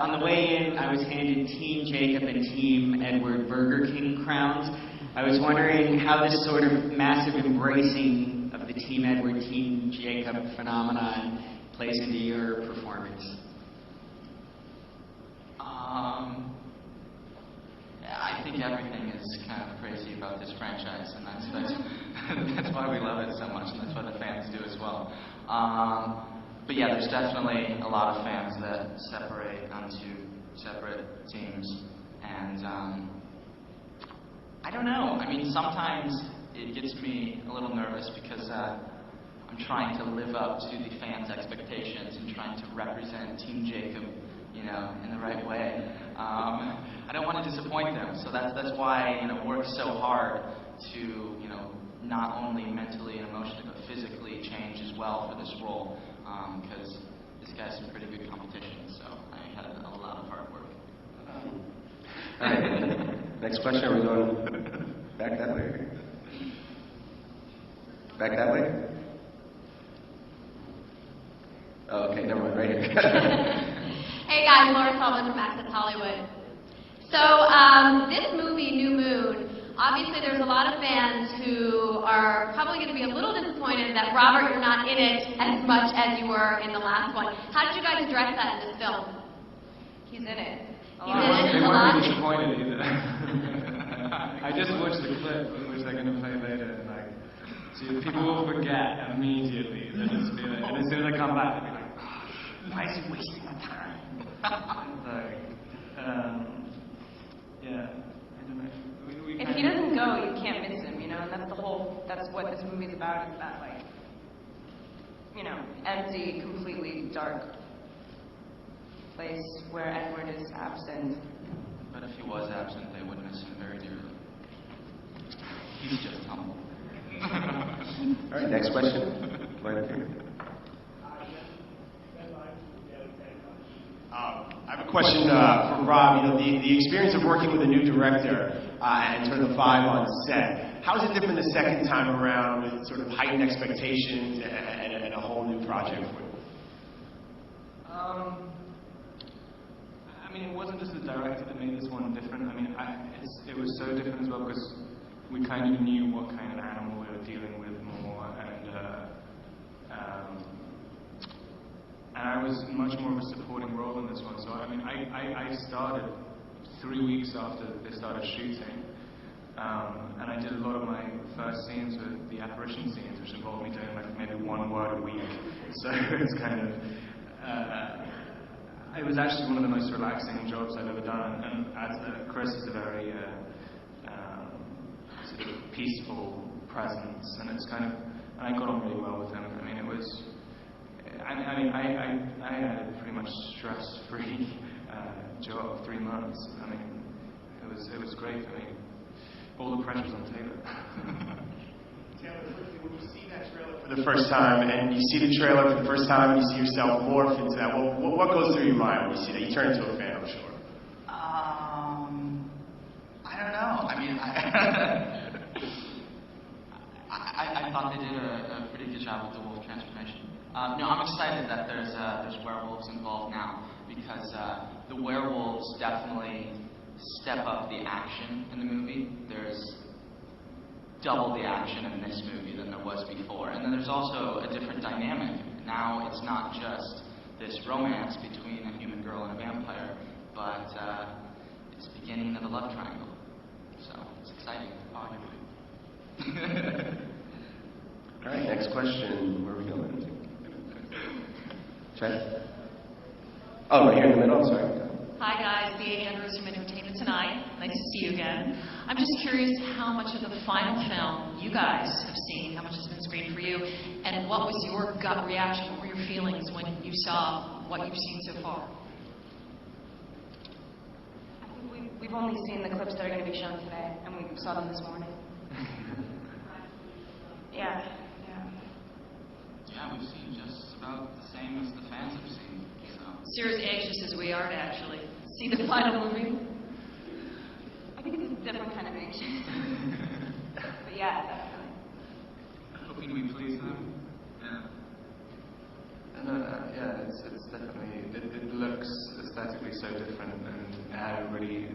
on the way in, I was handed Team Jacob and Team Edward Burger King crowns. I was wondering how this sort of massive embracing of the Team Edward, Team Jacob phenomenon plays into your performance. I think everything is kind of crazy about this franchise, and that's why we love it so much, and that's why the fans do as well. But yeah, there's definitely a lot of fans that separate onto separate teams, and I don't know. I mean, sometimes it gets me a little nervous because I'm trying to live up to the fans' expectations and trying to represent Team Jacob, you know, in the right way. I don't want to disappoint them, so that's why, you know, work so hard to, you know, not only mentally and emotionally but physically change as well for this role, because this guy's some pretty good competition, so I had a lot of hard work. All right, next question. Are we going back that way? Back that way? Oh, okay, never mind, right here. Hey guys, Laura Sullivan from Access Hollywood. So this movie, New Moon, obviously there's a lot of fans who are probably going to be a little disappointed that Robert, you're not in it as much as you were in the last one. How did you guys address that in this film? He's in it. They weren't disappointed either. I just watched the clip, which they're going to play later, and like, so people will forget immediately that it's feeling, and as soon as I come back, they'll be like, oh, why is he wasting my time? Yeah, I don't know. If he doesn't go, you can't miss him, you know, and that's what this movie's about, is that, like, you know, empty, completely dark place where Edward is absent. But if he was absent, they would miss him very dearly. He's just humble. All right, next question. Right here. I have a question for Rob. You know, the experience of working with a new director and sort of the vibe on set. How is it different the second time around with sort of heightened expectations and a whole new project for you? I mean, it wasn't just the director that made this one different. I mean, it was so different as well because we kind of knew what kind of animal we were dealing with more, and I was much more of a supporting role in this one. So I mean, I started 3 weeks after they started shooting, and I did a lot of my first scenes with the apparition scenes, which involved me doing like maybe 1 word a week. So it's kind of. It was actually one of the most relaxing jobs I've ever done, and as Chris is a very sort of peaceful presence, and it's kind of, and I got on really well with him. I mean, it was, I had a pretty much stress-free job, 3 months. I mean, it was great. I mean, all the pressure's on Taylor. Taylor, when you see that trailer for the first time, and you see the trailer for the first time, and you see yourself morph into that, what goes through your mind when you see that? You turn into a fan, I'm sure. I don't know. I mean, I thought they did a pretty good job with the wolf transformation. No, I'm excited that there's werewolves involved now, because the werewolves definitely step up the action in the movie. There's double the action in this movie than there was before. And then there's also a different dynamic. Now it's not just this romance between a human girl and a vampire, but it's the beginning of a love triangle. So it's exciting. All right, next question. Where are we going? Chad? Oh, right here in the middle, sorry. Hi guys, B.A. Andrews from Entertainment Tonight. Nice to see you again. I'm just curious how much of the final film you guys have seen, how much has been screened for you, and what was your gut reaction, what were your feelings when you saw what you've seen so far? I think we've only seen the clips that are going to be shown today, and we saw them this morning. Yeah, we've seen just about the same as the fans have seen. So you're as anxious as we are to actually see the final movie? I think it's a different kind of anxious. But yeah, definitely. Hoping we please them. Yeah. Yeah, it's definitely, it looks aesthetically so different, and how really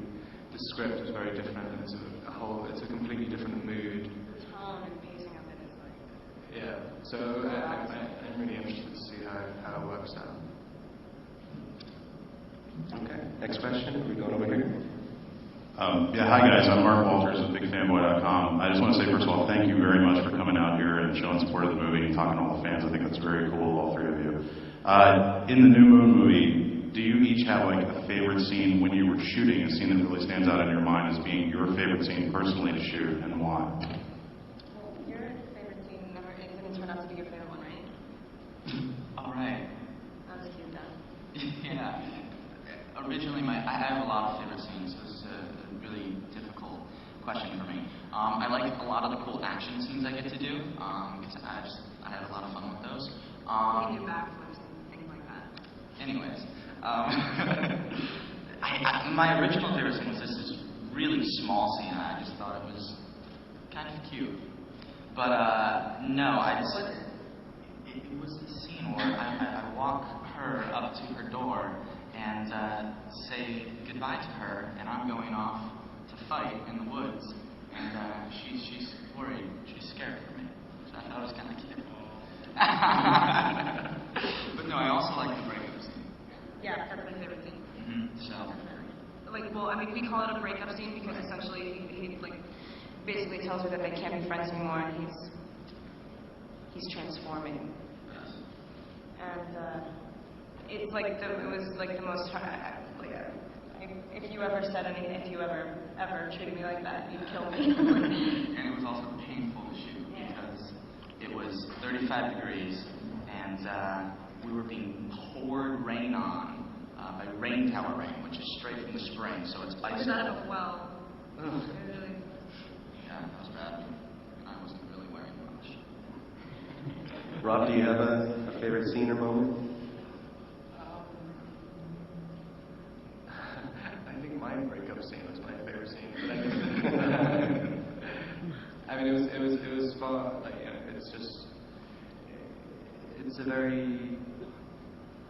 the script is very different, and it's a completely different mood. The tone and pacing of it is like... Yeah, so I'm really interested to see how it works out. Okay, next question. Are we going over here? Yeah, hi guys, I'm Mark Walters of BigFanboy.com. I just want to say, first of all, thank you very much for coming out here and showing support of the movie and talking to all the fans. I think that's very cool, all three of you. In the New Moon movie, do you each have like a favorite scene when you were shooting, a scene that really stands out in your mind as being your favorite scene personally to shoot, and why? Well, your favorite scene never is going to turn out to be your favorite one, right? All right. That's cute, then. Yeah. Originally, I have a lot of favorite scenes. This is a really difficult question for me. I like a lot of the cool action scenes I get to do, because I have a lot of fun with those. You can do backflips and things like that. Anyways, my original favorite scene was this really small scene. I just thought it was kind of cute. But no, it was the scene where I walk her up to her door and say goodbye to her, and I'm going off to fight in the woods, and she's worried, she's scared for me, so I thought it was kind of cute. But no, I also like the breakup scene. Yeah, that's my favorite scene. So, Like, well, I mean, we call it a breakup scene because essentially he like basically tells her that they can't be friends anymore, and he's transforming. And it's like it was like the most like if you ever said anything, if you ever treated me like that, you'd kill me. and it was also painful to shoot because it was 35 degrees, and we were being poured rain on by rain tower rain, which is straight from the spring, so it's ice. It's out of a well. Ugh. Really. Yeah, that was bad. I wasn't really wearing much. Rob, do you have a favorite scene or moment? I think my breakup scene was my favorite scene. But I mean, it was fun. Like, you know, it's a very,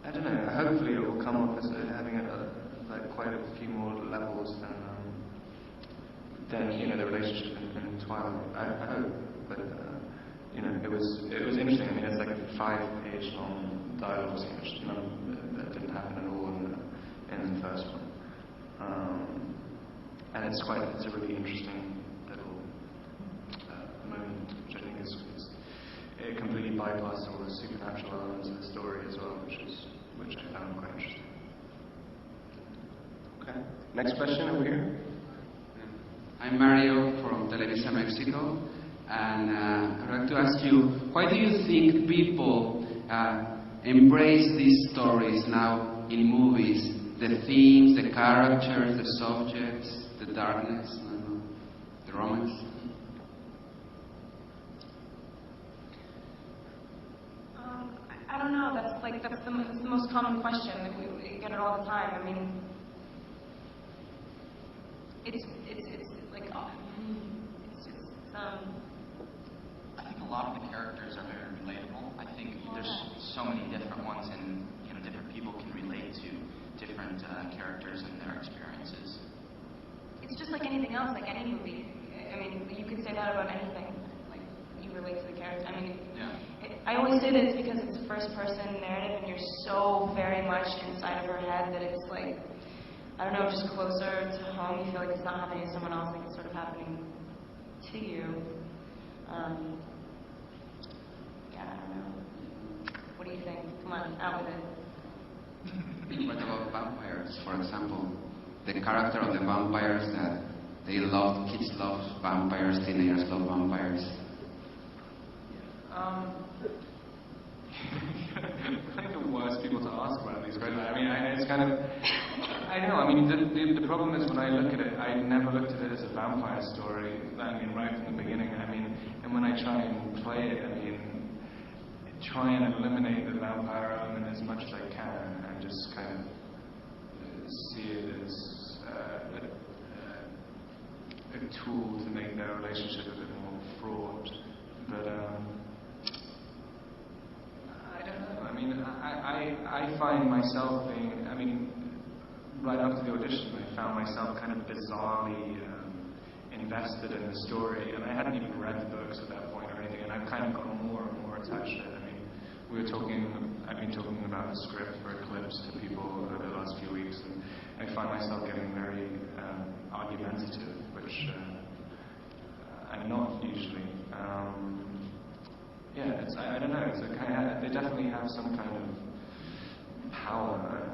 I don't know. Hopefully, it will come off as having like quite a few more levels than you know the relationship in Twilight. I hope, but you know, it was interesting. I mean, it's like a 5-page long dialogue scene, which that didn't happen at all in the first one. And it's a really interesting little moment, which I think it completely bypasses all the supernatural elements of the story as well, which I found quite interesting. Okay. Next question over here. I'm Mario from Televisa Mexico, and I'd like to ask you, why do you think people embrace these stories now in movies? The themes, the characters, the subjects, the darkness, the romance? I don't know. That's the most common question. Like, we get it all the time. I mean, it's like I think a lot of the characters are very relatable. I think there's so many different ones, and you know, different people can relate to different characters and their experiences. It's just like anything else, like any movie. I mean, you could say that about anything. Like, you relate to the character. I mean, I always say this because it's a first-person narrative, and you're so very much inside of her head that it's like, I don't know, just closer to home. You feel like it's not happening to someone else, like it's sort of happening to you. Yeah, I don't know. What do you think? Come on, out with it. What about vampires, for example? The character of the vampires that kids love vampires, teenagers love vampires. Kind of the worst people to ask about these questions. I mean, it's kind of, I know. I mean, the problem is when I look at it, I never looked at it as a vampire story. I mean, right from the beginning. I mean, and when I try and play it, I mean, try and eliminate the vampire element as much as I can, and just kind of see it as a tool to make their relationship a bit more fraught. But I don't know. I mean, I find myself being, I mean, right after the audition, I found myself kind of bizarrely invested in the story, and I hadn't even read the books at that point or anything, and I've kind of gotten more and more attached to it. I mean, I've been talking about the script for Eclipse to people over the last few weeks, and I find myself getting very argumentative, which I'm not usually. Yeah, I don't know. It's a kind of, they definitely have some kind of power